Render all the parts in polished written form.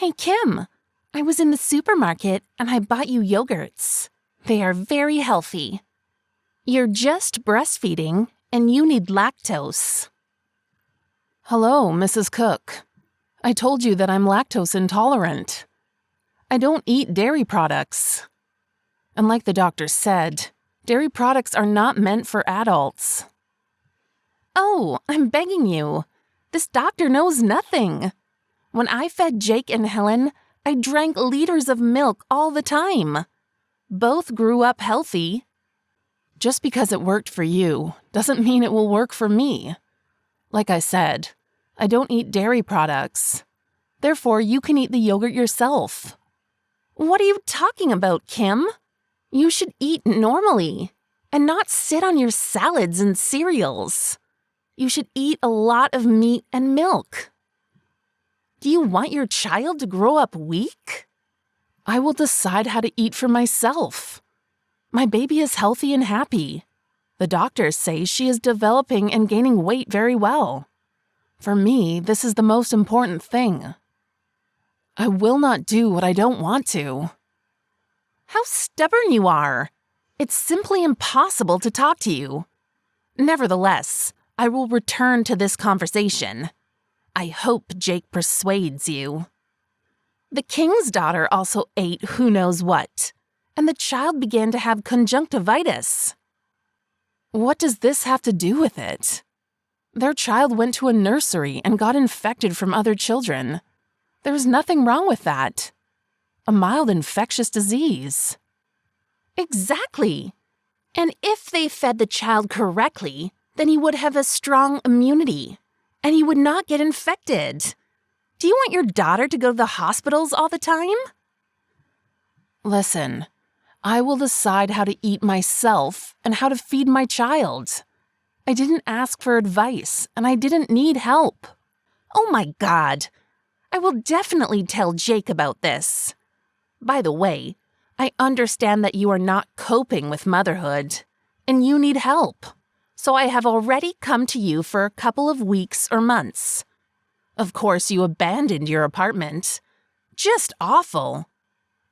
Hey, Kim, I was in the supermarket and I bought you yogurts. They are very healthy. You're just breastfeeding and you need lactose. Hello, Mrs. Cook. I told you that I'm lactose intolerant. I don't eat dairy products. And like the doctor said, dairy products are not meant for adults. Oh, I'm begging you. This doctor knows nothing. When I fed Jake and Helen, I drank liters of milk all the time. Both grew up healthy. Just because it worked for you doesn't mean it will work for me. Like I said, I don't eat dairy products. Therefore, you can eat the yogurt yourself. What are you talking about, Kim? You should eat normally and not sit on your salads and cereals. You should eat a lot of meat and milk. Do you want your child to grow up weak? I will decide how to eat for myself. My baby is healthy and happy. The doctors say she is developing and gaining weight very well. For me, this is the most important thing. I will not do what I don't want to. How stubborn you are! It's simply impossible to talk to you. Nevertheless, I will return to this conversation. I hope Jake persuades you. The king's daughter also ate who knows what, and the child began to have conjunctivitis. What does this have to do with it? Their child went to a nursery and got infected from other children. There's nothing wrong with that. A mild infectious disease. Exactly. And if they fed the child correctly, then he would have a strong immunity, and he would not get infected. Do you want your daughter to go to the hospitals all the time? Listen, I will decide how to eat myself and how to feed my child. I didn't ask for advice, and I didn't need help. Oh my God! I will definitely tell Jake about this. By the way, I understand that you are not coping with motherhood, and you need help. So I have already come to you for a couple of weeks or months. Of course, you abandoned your apartment. Just awful.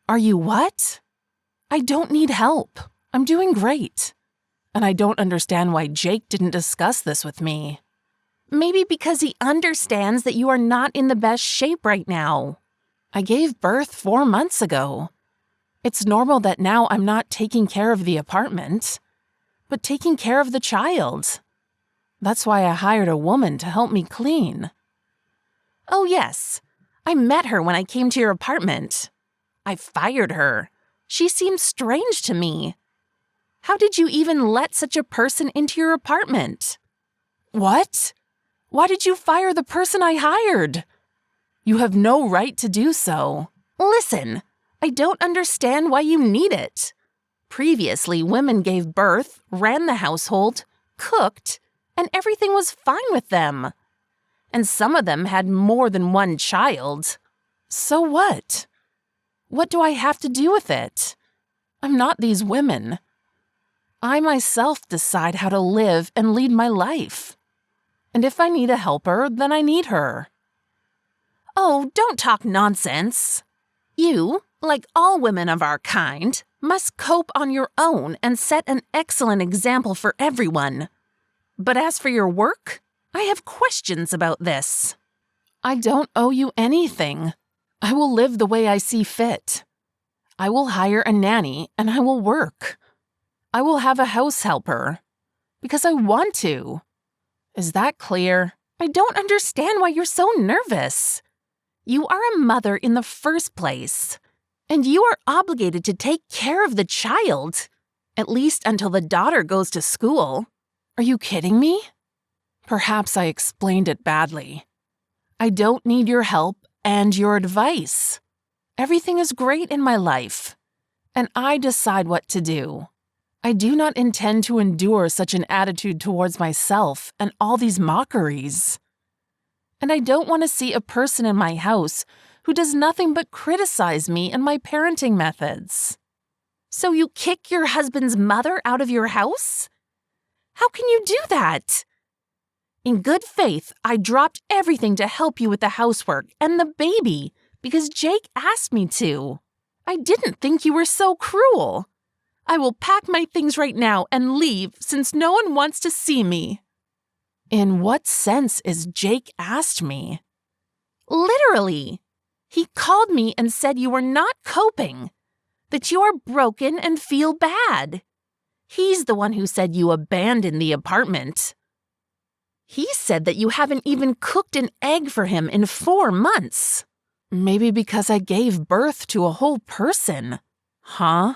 Are you what? I don't need help. I'm doing great. And I don't understand why Jake didn't discuss this with me. Maybe because he understands that you are not in the best shape right now. I gave birth 4 months ago. It's normal that now I'm not taking care of the apartment, but taking care of the child. That's why I hired a woman to help me clean. Oh yes, I met her when I came to your apartment. I fired her. She seemed strange to me. How did you even let such a person into your apartment? What? Why did you fire the person I hired? You have no right to do so. Listen, I don't understand why you need it. Previously, women gave birth, ran the household, cooked, and everything was fine with them. And some of them had more than one child. So what? What do I have to do with it? I'm not these women. I myself decide how to live and lead my life. And if I need a helper, then I need her. Oh, don't talk nonsense. You, like all women of our kind, must cope on your own and set an excellent example for everyone. But as for your work, I have questions about this. I don't owe you anything. I will live the way I see fit. I will hire a nanny and I will work. I will have a house helper. Because I want to. Is that clear? I don't understand why you're so nervous. You are a mother in the first place, and you are obligated to take care of the child, at least until the daughter goes to school. Are you kidding me? Perhaps I explained it badly. I don't need your help and your advice. Everything is great in my life, and I decide what to do. I do not intend to endure such an attitude towards myself and all these mockeries. And I don't want to see a person in my house who does nothing but criticize me and my parenting methods. So you kick your husband's mother out of your house? How can you do that? In good faith, I dropped everything to help you with the housework and the baby because Jake asked me to. I didn't think you were so cruel. I will pack my things right now and leave since no one wants to see me." In what sense is Jake asked me? Literally. He called me and said you were not coping, that you are broken and feel bad. He's the one who said you abandoned the apartment. He said that you haven't even cooked an egg for him in 4 months. Maybe because I gave birth to a whole person. Huh?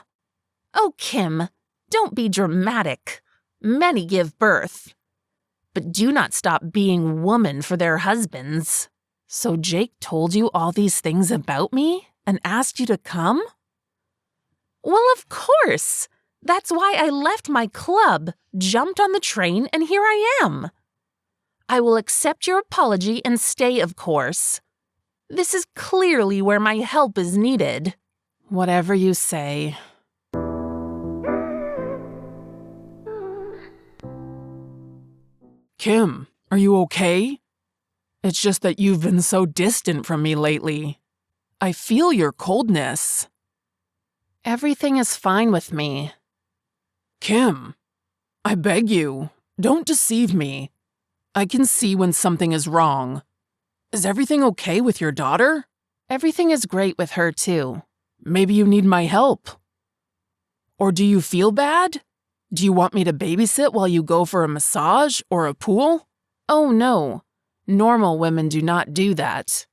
Oh, Kim, don't be dramatic. Many give birth. But do not stop being woman for their husbands. So Jake told you all these things about me and asked you to come? Well, of course. That's why I left my club, jumped on the train, and here I am. I will accept your apology and stay, of course. This is clearly where my help is needed. Whatever you say. Kim, are you okay? It's just that you've been so distant from me lately. I feel your coldness. Everything is fine with me. Kim, I beg you, don't deceive me. I can see when something is wrong. Is everything okay with your daughter? Everything is great with her, too. Maybe you need my help. Or do you feel bad? Do you want me to babysit while you go for a massage or a pool? Oh, no. Normal women do not do that.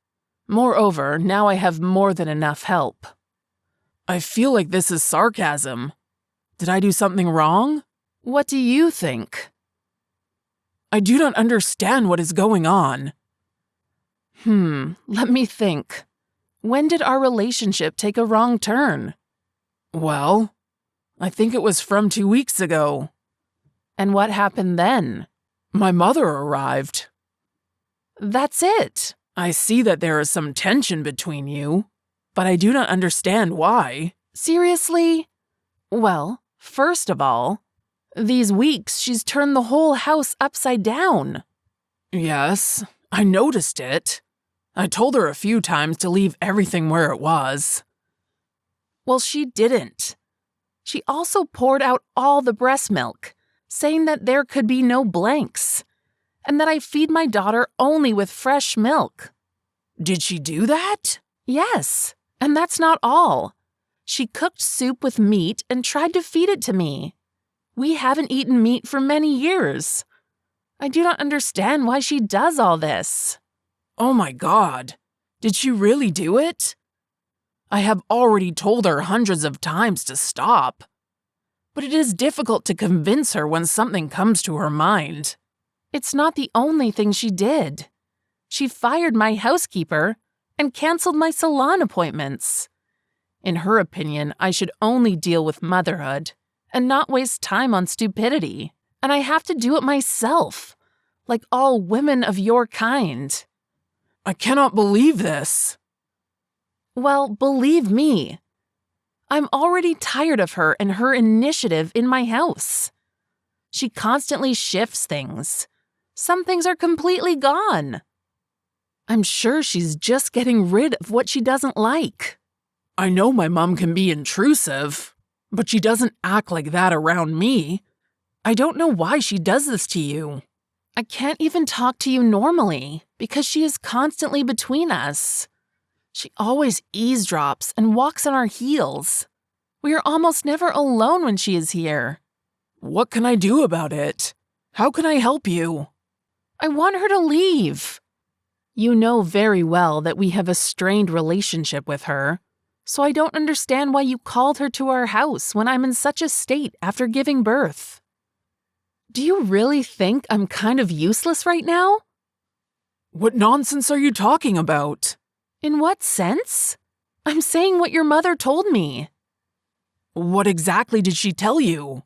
Moreover, now I have more than enough help. I feel like this is sarcasm. Did I do something wrong? What do you think? I do not understand what is going on. Let me think. When did our relationship take a wrong turn? Well, I think it was from 2 weeks ago. And what happened then? My mother arrived. That's it. I see that there is some tension between you, but I do not understand why. Seriously? Well, first of all, these weeks she's turned the whole house upside down. Yes, I noticed it. I told her a few times to leave everything where it was. Well, she didn't. She also poured out all the breast milk, saying that there could be no blanks, and that I feed my daughter only with fresh milk. Did she do that? Yes, and that's not all. She cooked soup with meat and tried to feed it to me. We haven't eaten meat for many years. I do not understand why she does all this. Oh my God, did she really do it? I have already told her hundreds of times to stop. But it is difficult to convince her when something comes to her mind. It's not the only thing she did. She fired my housekeeper and canceled my salon appointments. In her opinion, I should only deal with motherhood and not waste time on stupidity. And I have to do it myself, like all women of your kind. I cannot believe this. Well, believe me. I'm already tired of her and her initiative in my house. She constantly shifts things. Some things are completely gone. I'm sure she's just getting rid of what she doesn't like. I know my mom can be intrusive, but she doesn't act like that around me. I don't know why she does this to you. I can't even talk to you normally because she is constantly between us. She always eavesdrops and walks on our heels. We are almost never alone when she is here. What can I do about it? How can I help you? I want her to leave. You know very well that we have a strained relationship with her, so I don't understand why you called her to our house when I'm in such a state after giving birth. Do you really think I'm kind of useless right now? What nonsense are you talking about? In what sense? I'm saying what your mother told me. What exactly did she tell you?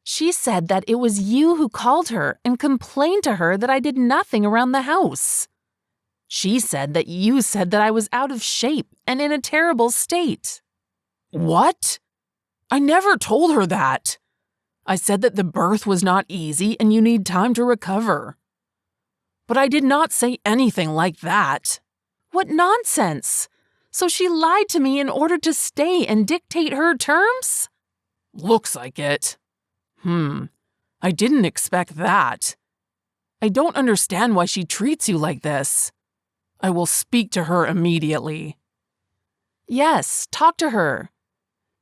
She said that it was you who called her and complained to her that I did nothing around the house. She said that you said that I was out of shape and in a terrible state. What? I never told her that. I said that the birth was not easy and you need time to recover. But I did not say anything like that. What nonsense! So she lied to me in order to stay and dictate her terms? Looks like it. I didn't expect that. I don't understand why she treats you like this. I will speak to her immediately. Yes, talk to her.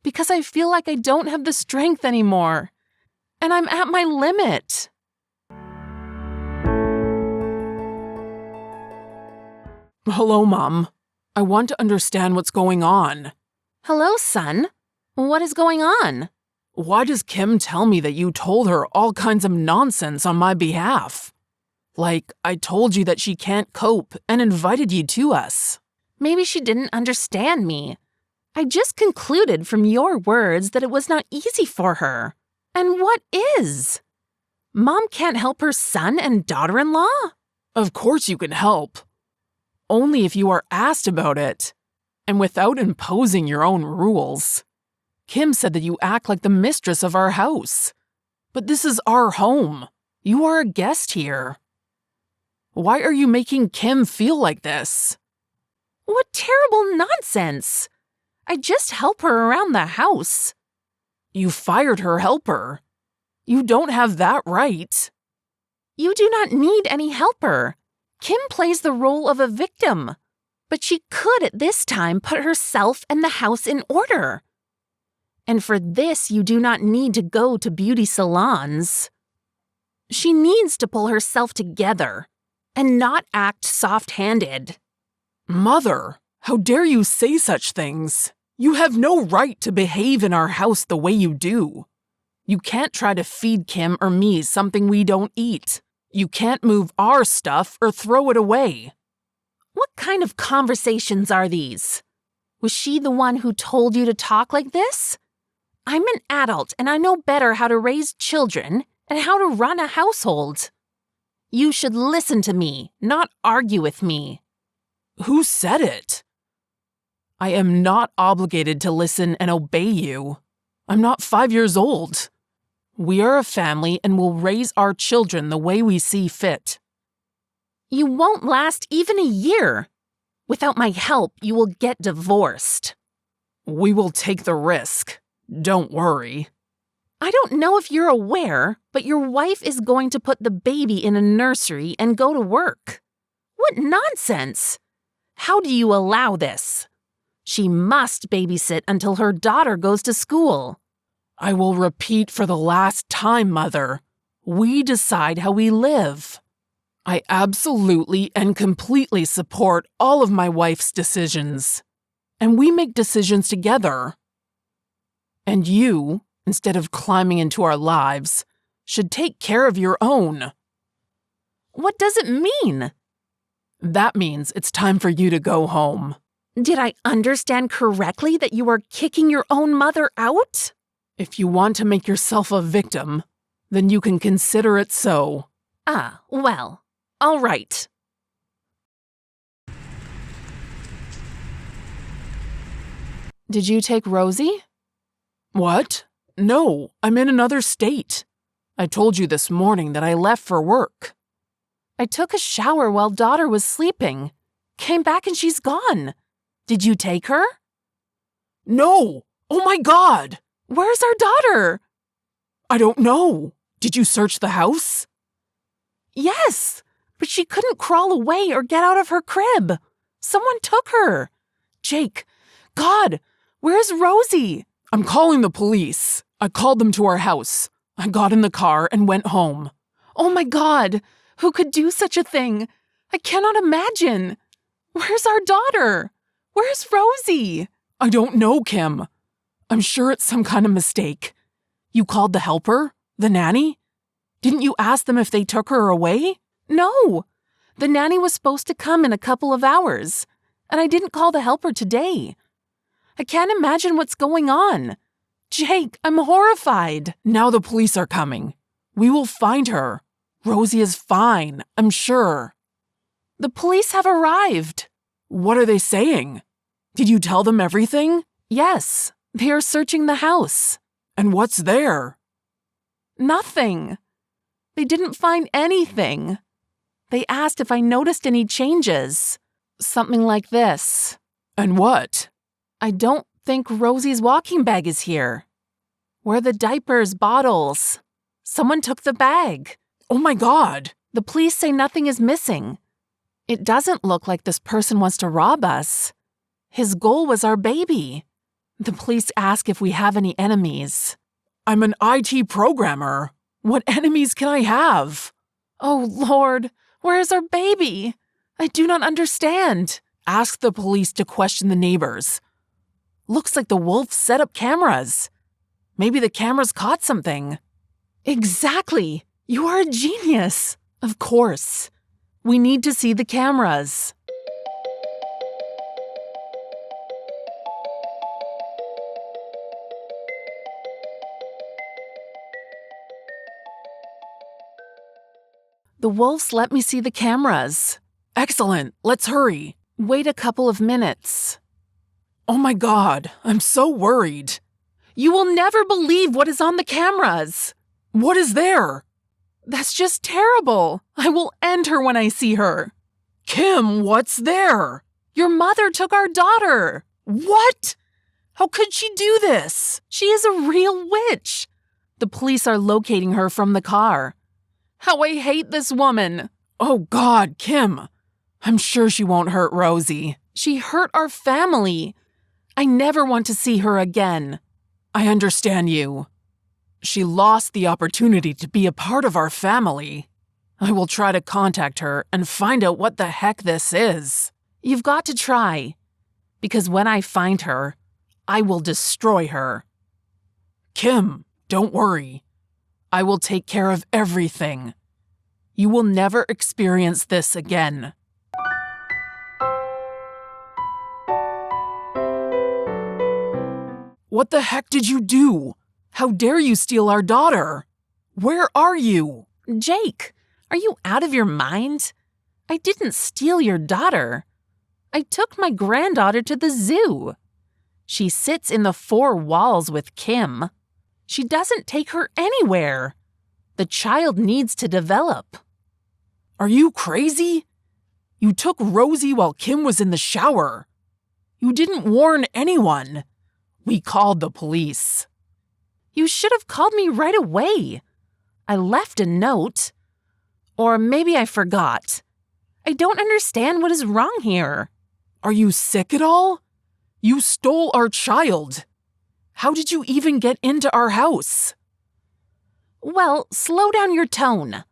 Because I feel like I don't have the strength anymore. And I'm at my limit. Hello, Mom. I want to understand what's going on. Hello, son. What is going on? Why does Kim tell me that you told her all kinds of nonsense on my behalf? Like, I told you that she can't cope and invited you to us. Maybe she didn't understand me. I just concluded from your words that it was not easy for her. And what is? Mom can't help her son and daughter-in-law? Of course you can help. Only if you are asked about it, and without imposing your own rules. Kim said that you act like the mistress of our house. But this is our home. You are a guest here. Why are you making Kim feel like this? What terrible nonsense! I just help her around the house. You fired her helper. You don't have that right. You do not need any helper. Kim plays the role of a victim, but she could at this time put herself and the house in order. And for this, you do not need to go to beauty salons. She needs to pull herself together and not act soft-handed. Mother, how dare you say such things? You have no right to behave in our house the way you do. You can't try to feed Kim or me something we don't eat. You can't move our stuff or throw it away. What kind of conversations are these? Was she the one who told you to talk like this? I'm an adult and I know better how to raise children and how to run a household. You should listen to me, not argue with me. Who said it? I am not obligated to listen and obey you. I'm not 5 years old. We are a family and will raise our children the way we see fit. You won't last even a year. Without my help, you will get divorced. We will take the risk. Don't worry. I don't know if you're aware, but your wife is going to put the baby in a nursery and go to work. What nonsense! How do you allow this? She must babysit until her daughter goes to school. I will repeat for the last time, Mother. We decide how we live. I absolutely and completely support all of my wife's decisions. And we make decisions together. And you, instead of climbing into our lives, should take care of your own. What does it mean? That means it's time for you to go home. Did I understand correctly that you are kicking your own mother out? If you want to make yourself a victim, then you can consider it so. Ah, well, all right. Did you take Rosie? What? No, I'm in another state. I told you this morning that I left for work. I took a shower while daughter was sleeping. Came back and she's gone. Did you take her? No! Oh my God! Where's our daughter? I don't know. Did you search the house? Yes, but she couldn't crawl away or get out of her crib. Someone took her. Jake, God, where's Rosie? I'm calling the police. I called them to our house. I got in the car and went home. Oh my God, who could do such a thing? I cannot imagine. Where's our daughter? Where's Rosie? I don't know, Kim. I'm sure it's some kind of mistake. You called the helper? The nanny? Didn't you ask them if they took her away? No. The nanny was supposed to come in a couple of hours, and I didn't call the helper today. I can't imagine what's going on. Jake, I'm horrified. Now the police are coming. We will find her. Rosie is fine, I'm sure. The police have arrived. What are they saying? Did you tell them everything? Yes, they are searching the house. And what's there? Nothing. They didn't find anything. They asked if I noticed any changes. Something like this. And what? I don't think Rosie's walking bag is here. Where are the diapers, bottles? Someone took the bag. Oh my God! The police say nothing is missing. It doesn't look like this person wants to rob us. His goal was our baby. The police ask if we have any enemies. I'm an IT programmer. What enemies can I have? Oh, Lord, where is our baby? I do not understand. Ask the police to question the neighbors. Looks like the wolf set up cameras. Maybe the cameras caught something. Exactly. You are a genius. Of course. We need to see the cameras. The wolves let me see the cameras. Excellent. Let's hurry. Wait a couple of minutes. Oh my God, I'm so worried. You will never believe what is on the cameras. What is there? That's just terrible. I will end her when I see her. Kim, what's there? Your mother took our daughter. What? How could she do this? She is a real witch. The police are locating her from the car. How I hate this woman. Oh God, Kim. I'm sure she won't hurt Rosie. She hurt our family. I never want to see her again. I understand you. She lost the opportunity to be a part of our family. I will try to contact her and find out what the heck this is. You've got to try. Because when I find her, I will destroy her. Kim, don't worry. I will take care of everything. You will never experience this again. What the heck did you do? How dare you steal our daughter? Where are you? Jake, are you out of your mind? I didn't steal your daughter. I took my granddaughter to the zoo. She sits in the 4 walls with Kim. She doesn't take her anywhere. The child needs to develop. Are you crazy? You took Rosie while Kim was in the shower. You didn't warn anyone. We called the police. You should have called me right away. I left a note. Or maybe I forgot. I don't understand what is wrong here. Are you sick at all? You stole our child. How did you even get into our house? Well, slow down your tone.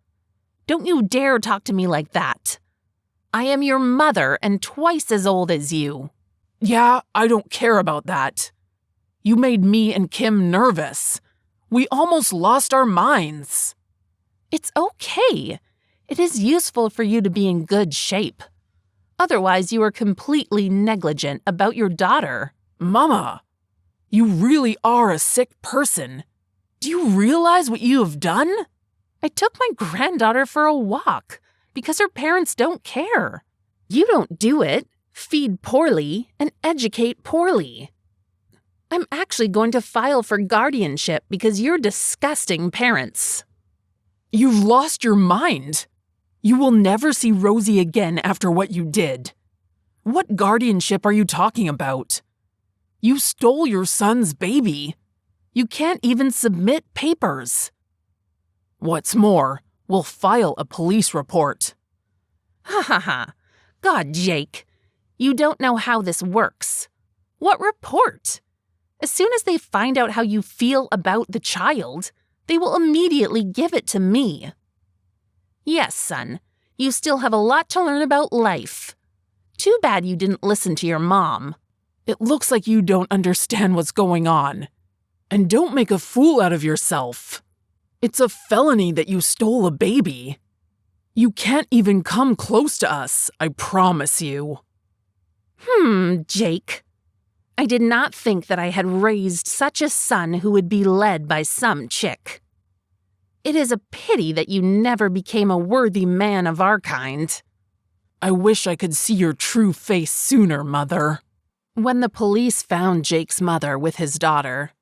Don't you dare talk to me like that. I am your mother and twice as old as you. Yeah, I don't care about that. You made me and Kim nervous. We almost lost our minds. It's okay. It is useful for you to be in good shape. Otherwise, you are completely negligent about your daughter. Mama, you really are a sick person. Do you realize what you have done? I took my granddaughter for a walk because her parents don't care. You don't do it, feed poorly, and educate poorly. I'm actually going to file for guardianship because you're disgusting parents. You've lost your mind. You will never see Rosie again after what you did. What guardianship are you talking about? You stole your son's baby. You can't even submit papers. What's more, we'll file a police report. Ha ha ha. God, Jake, you don't know how this works. What report? As soon as they find out how you feel about the child, they will immediately give it to me. Yes, son, you still have a lot to learn about life. Too bad you didn't listen to your mom. It looks like you don't understand what's going on. And don't make a fool out of yourself. It's a felony that you stole a baby. You can't even come close to us, I promise you. Jake. I did not think that I had raised such a son who would be led by some chick. It is a pity that you never became a worthy man of our kind. I wish I could see your true face sooner, Mother. When the police found Jake's mother with his daughter,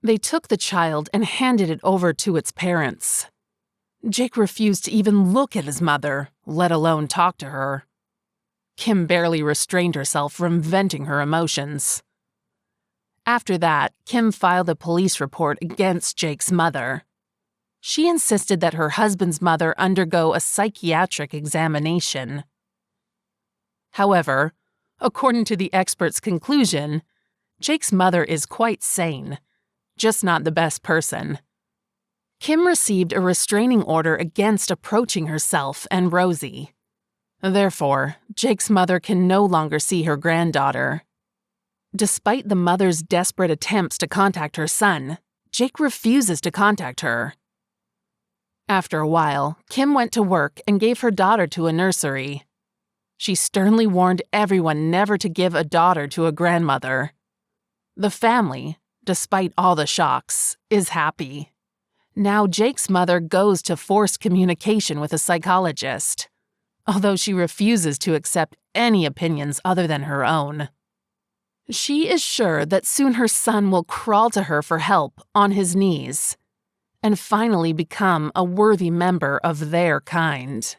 they took the child and handed it over to its parents. Jake refused to even look at his mother, let alone talk to her. Kim barely restrained herself from venting her emotions. After that, Kim filed a police report against Jake's mother. She insisted that her husband's mother undergo a psychiatric examination. However, according to the expert's conclusion, Jake's mother is quite sane, just not the best person. Kim received a restraining order against approaching herself and Rosie. Therefore, Jake's mother can no longer see her granddaughter. Despite the mother's desperate attempts to contact her son, Jake refuses to contact her. After a while, Kim went to work and gave her daughter to a nursery. She sternly warned everyone never to give a daughter to a grandmother. The family, despite all the shocks, is happy. Now Jake's mother goes to forced communication with a psychologist, although she refuses to accept any opinions other than her own. She is sure that soon her son will crawl to her for help on his knees and finally become a worthy member of their kind.